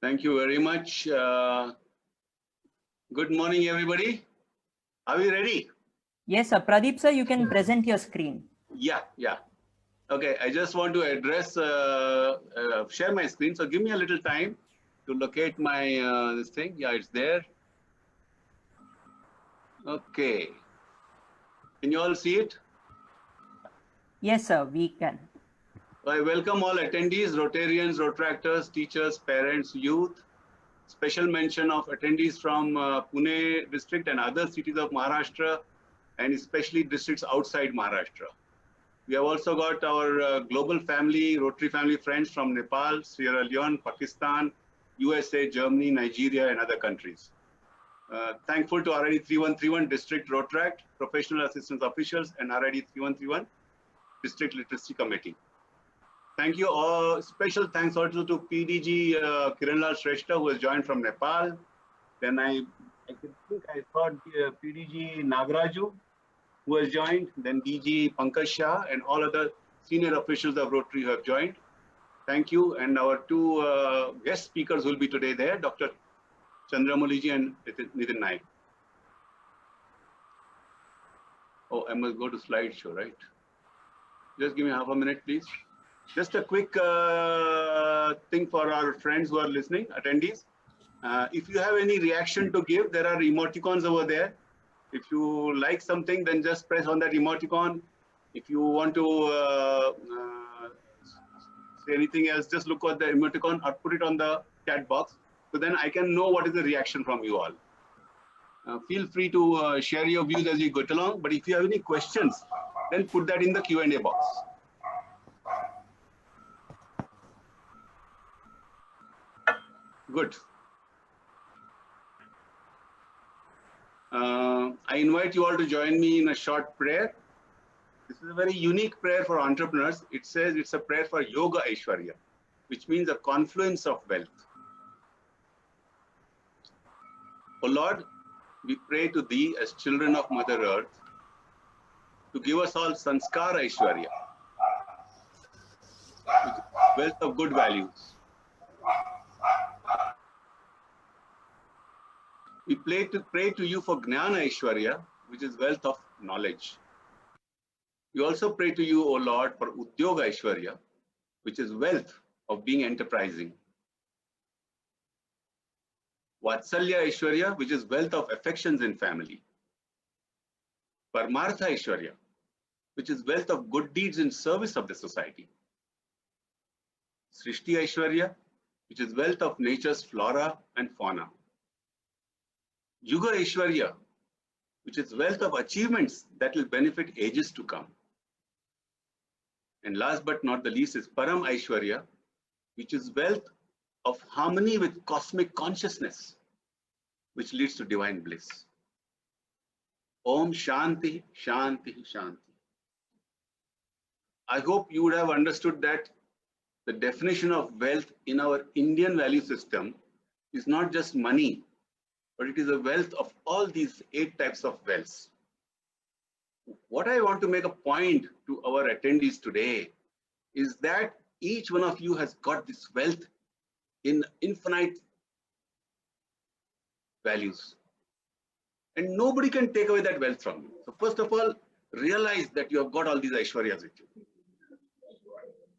Thank you very much. Good morning, everybody. Are we ready? Yes, sir. Pradeep, sir, you can present your screen. Yeah. Okay, I just want to address, share my screen. So give me a little time to locate my this thing. Yeah, it's there. Okay. Can you all see it? Yes, sir, we can. I welcome all attendees, Rotarians, Rotractors, teachers, parents, youth. Special mention of attendees from Pune district and other cities of Maharashtra, and especially districts outside Maharashtra. We have also got our global family, Rotary family friends from Nepal, Sierra Leone, Pakistan, USA, Germany, Nigeria, and other countries. Thankful to RID 3131 District Rotract, professional assistance officials, and RID 3131 District Literacy Committee. Thank you all. Special thanks also to PDG Kiranlal Shrestha, who has joined from Nepal. Then I think I saw PDG Nagaraju, who has joined, then DG Pankaj Shah, and all other senior officials of Rotary who have joined. Thank you. And our two guest speakers will be today there, Dr. Chandramouli and Nitin Naik. Oh, I must go to slideshow, right? Just give me half a minute, please. Just a quick thing for our friends who are listening, attendees. If you have any reaction to give, there are emoticons over there. If you like something, then just press on that emoticon. If you want to say anything else, just look at the emoticon or put it on the chat box. So then I can know what is the reaction from you all. Feel free to share your views as you go along. But if you have any questions, then put that in the Q&A box. Good. I invite you all to join me in a short prayer. This is a very unique prayer for entrepreneurs. It says it's a prayer for Yoga Aishwarya, which means a confluence of wealth. O Lord, we pray to Thee as children of Mother Earth to give us all Sanskar Aishwarya, which is wealth of good values. We pray to You for Gnana Aishwarya, which is wealth of knowledge. We also pray to You, O Lord, for Udyoga Aishwarya, which is wealth of being enterprising. Vatsalya Aishwarya, which is wealth of affections in family. Paramartha Aishwarya, which is wealth of good deeds in service of the society. Srishti Aishwarya, which is wealth of nature's flora and fauna. Yuga Aishwarya, which is wealth of achievements that will benefit ages to come. And last but not the least is Param Aishwarya, which is wealth of harmony with cosmic consciousness, which leads to divine bliss. Om Shanti, Shanti, Shanti. I hope you would have understood that the definition of wealth in our Indian value system is not just money, but it is a wealth of all these 8 types of wealths. What I want to make a point to our attendees today is that each one of you has got this wealth in infinite values. And nobody can take away that wealth from you. So first of all, realize that you have got all these Aishwaryas with you.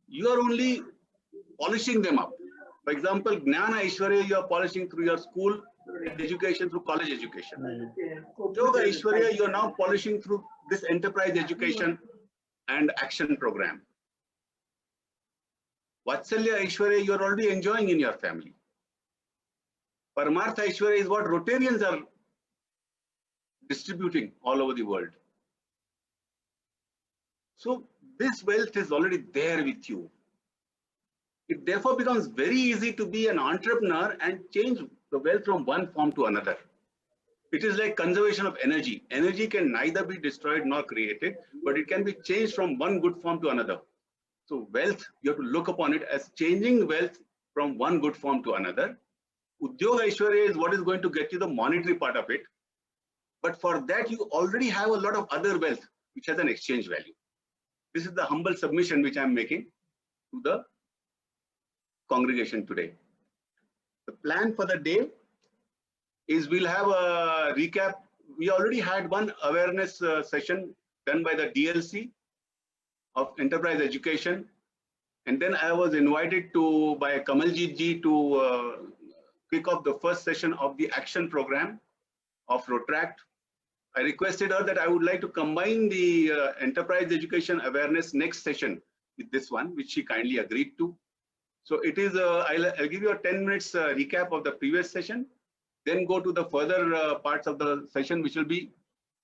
You are only polishing them up. For example, Gnana Aishwarya, you are polishing through your school education, through college education. Yoga Aishwarya, you are now polishing through this enterprise education and action program. Vatsalya Aishwarya, you are already enjoying in your family. Paramartha Aishwarya is what Rotarians are distributing all over the world. So this wealth is already there with you. It therefore becomes very easy to be an entrepreneur and change the wealth from one form to another. It is like conservation of energy. Energy can neither be destroyed nor created, but it can be changed from one good form to another. So wealth, you have to look upon it as changing wealth from one good form to another. Udyoga Aishwarya is what is going to get you the monetary part of it. But for that, you already have a lot of other wealth, which has an exchange value. This is the humble submission which I am making to the congregation today. The plan for the day is we'll have a recap. We already had one awareness session done by the DLC of enterprise education. And then I was invited by Kamaljeet ji to kick off the first session of the action program of Rotract. I requested her that I would like to combine the enterprise education awareness next session with this one, which she kindly agreed to. So it is, I'll give you a 10 minutes recap of the previous session, then go to the further parts of the session, which will be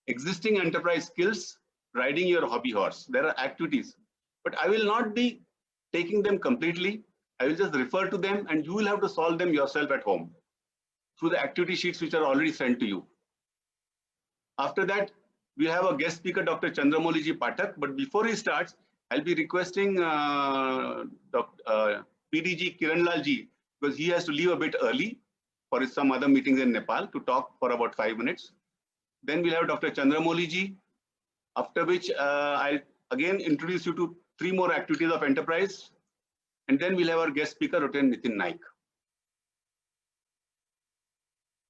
existing enterprise skills, riding your hobby horse. There are activities, but I will not be taking them completely. I will just refer to them and you will have to solve them yourself at home through the activity sheets which are already sent to you. After that, we have a guest speaker, Dr. Chandramouli Pathak, but before he starts, I'll be requesting PDG Kiranlal ji, because he has to leave a bit early for some other meetings in Nepal, to talk for about 5 minutes. Then we'll have Dr. Chandramouli ji, after which I'll again introduce you to 3 more activities of enterprise. And then we'll have our guest speaker, Dr. Nitin Naik.